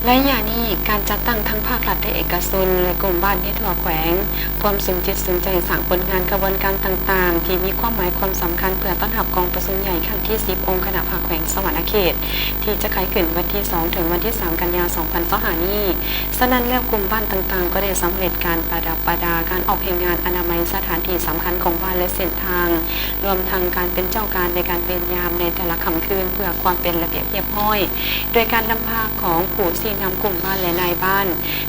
และอย่างนี้การจัดตั้งทั้งภาครัฐและเอกชนและกลุ่มบ้านที่ทั่วแขวงความสนจิตสนใจสร้างผลงานกระบวนการต่างๆที่มีความหมายความสำคัญเพื่อต้อนรับกองประชุมใหญ่ครั้งที่10องค์คณะภาคแขวงสวรรณเขตที่จะขายขึ้นวันที่2ถึงวันที่3กันยายน2025นี้ฉะนั้นแล้วกลุ่มบ้านต่างๆก็ได้สำเร็จการประดับประดาการออกแห่งงานอนามัยสถานที่สำคัญของบ้านและเส้นทางรวมทั้งการเป็นเจ้าการในการเปลี่ยนยามในแต่ละค่ำคืนเพื่อความเป็นระเบียบเรียบร้อยโดยการนำพาของผู้ที่นำกลุ่มบ้านและนายบ้าน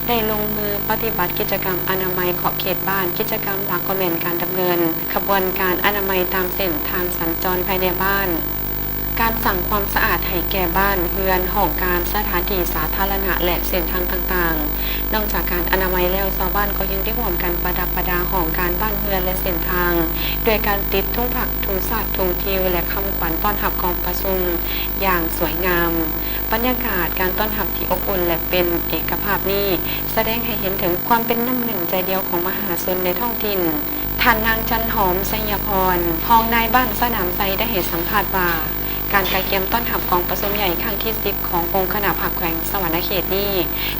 ได้ลงมือปฏิบัติกิจกรรมอนามัยขอบเขตบ้านกิจกรรมหลักก็เป็นการดำเนินขบวนการอนามัยตามเส้นทางสัญจรภายในบ้านการสั่งความสะอาดให้แก่บ้านเรือนห้องการสถานที่สาธารณะและเส้นทางต่างๆนอกจากการอนามัยแล้วชาวบ้านก็ยังได้ร่วมกันประดับประดาห้องการบ้านเรือนและเส้นทางโดยการติดธงผักธงสาดธงทิวและคำขวัญต้อนรับกองประชุมอย่างสวยงามบรรยากาศการต้อนรับที่อบอุ่นและเป็นเอกภาพนี้แสดงให้เห็นถึงความเป็นน้ำหนึ่งใจเดียวของมหาชนในท้องถิ่นท่านนางจันหอมไสยพรพ้องนายบ้านสนามไซได้ให้สัมภาษณ์ว่าการกระเกียมต้อนรับกองประชุมใหญ่ครั้งที่10ขององค์คณะภาคแขวงสวรรณเขตนี้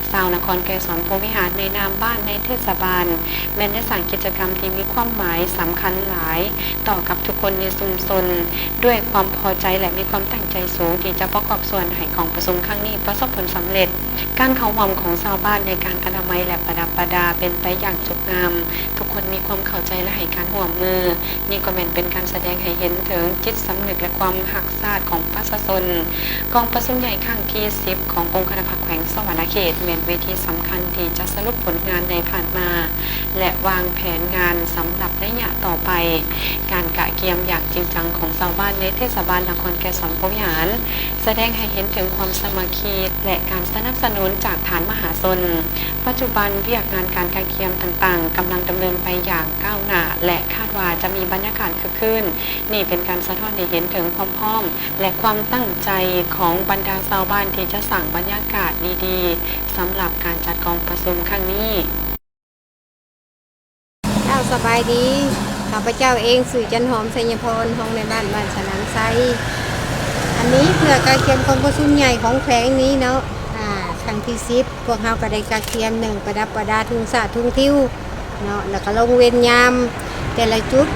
ชาวนครเกษรพรหมวิหารในนามบ้านในเทศบาลแม้ได้สร้างกิจกรรมที่มีความหมายสำคัญหลายต่อกับทุกคนในชุมชนด้วยความพอใจและมีความตั้งใจสูงที่จะประกอบส่วนให้กองประชุมครั้งนี้ประสบผลสำเร็จการเข้าร่วมของชาวบ้านในการอนามัยและประดับประดาเป็นไปอย่างสวยงามทุกคนมีความเข้าใจและให้การร่วมมือนี่ก็เป็นการแสดงให้เห็นถึงจิตสำนึกและความหักษาของประชาชนกองประชุมใหญ่ครั้งที่10ขององค์คณะภาคแขวงสวรรณเขตเป็นเวทีสำคัญที่จะสรุปผลงานในผ่านมาและวางแผนงานสำหรับระยะต่อไปการกะเกียมอย่างจริงจังของชาวบ้านในเทศบาลนครเกษรพรหมวิหารแสดงให้เห็นถึงความสามัคคีและการสนับสนุนจากฐานมหาชนปัจจุบันเวียกงานการกะเกียมต่างๆกำลังดำเนินไปอย่างก้าวหน้าและคาดว่าจะมีบรรยากาศคึกคืนนี่เป็นการสะท้อนให้เห็นถึงความพร้อมและความตั้งใจของบรรดาชาวบ้านที่จะสั่งบรรยากาศดีๆสำหรับการจัดกองประชุมครั้งนี้เจ้าสบายดีข้าพเจ้าเองสื่อจันหอมไสยพรห้องในบ้านสนามไซอันนี้เพื่อการเขียนกองประชุมใหญ่ของแขวงนี้เนาะครั้งที่10พวกเราก็ได้การเขียน1ประดับประดาทุ่งสาทุ่งทิวเนาะแล้วก็ลงเวรยามแต่ละจุด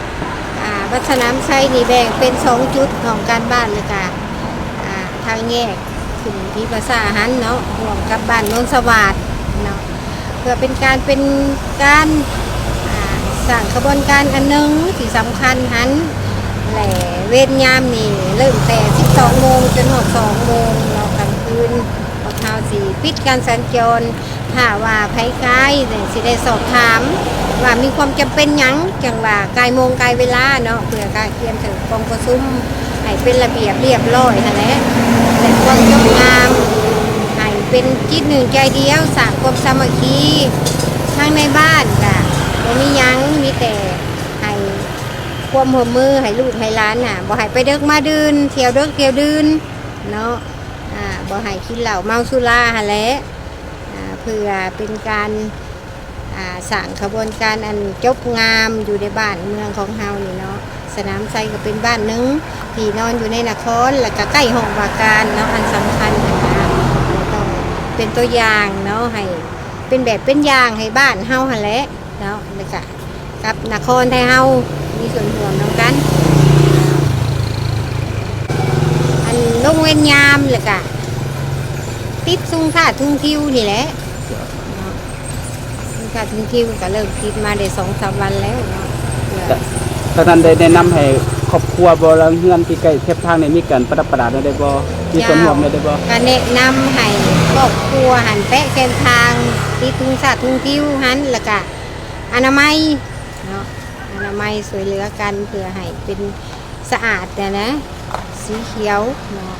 วัดสนามไซนี่แบ่งเป็น2จุดของการบ้านเลยค่ะทางแยกขึ้นที่ภาษาหันเนาะรวมกับบ้านโนนสวัสดิ์เนาะเพื่อเป็นการสร้างกระบวนการอันนึงที่สำคัญหันแหล่เวรยามนี่เริ่มแต่12โมงจนถึง2โมงเนาะกลางคืนพวกเราสิปิดการสัญจรถ้าว่าไผกายเนี่ยสิได้สอบถามว่ามีความจำเป็นหยังจังว่ากายโมงกายเวลาเนาะเพื่อการเตรียมถึงกองประชุมให้เป็นระเบียบเรียบร้อยนั่นแหละและความงดงามให้เป็นจิตหนึ่งใจเดียวสร้างความสามัคคีทั้งในบ้านค่ะบ่มีหยังมีแต่ให้ความร่วมมือให้ลูกให้หลานน่ะบ่ให้ไปเดึกมาดื่นเที่ยวเดึกเที่ยวดื่นเนาะบ่ให้กินเหล้าเมาสุราหั่นแหละเพื่อเป็นการสร้างขบวนการอันจบงามอยู่ในบ้านเมืองของเฮานี่เนาะสนามไซก็เป็นบ้านนึงที่นอนอยู่ในนครแล้วก็ใกล้ห้องว่าการเนาะอันสำคัญนะต้องเป็นตัวอย่างเนาะให้เป็นแบบเป็นอย่างให้บ้านเฮาหั่นแหละเนาะแล้วก็กับนครไทยเฮามีส่วนร่วมนำกันอันลงเวรยามเลยก็ติดทุ่งท่าทุ่งทิวนี่แหละทุ่งท่าทุ่งทิวก็เริ่มติดมาได้2-3 วันแล้วเนาะตอนนั้นได้แนะนำให้ครอบครัวบ่ละเฮือนที่ใกล้เทียบทางนี่มีการประดับประดาได้บ่มีส่วนร่วมได้บ่ก็แนะนำให้ครอบครัวหันแปะเส้นทางที่ทุ่งสาทุ่งทิวหันแล้วก็อนามัยเนาะอนามัยสวยเหลือกันเพื่อให้เป็นสะอาดแต่นะสีเขียวเนาะ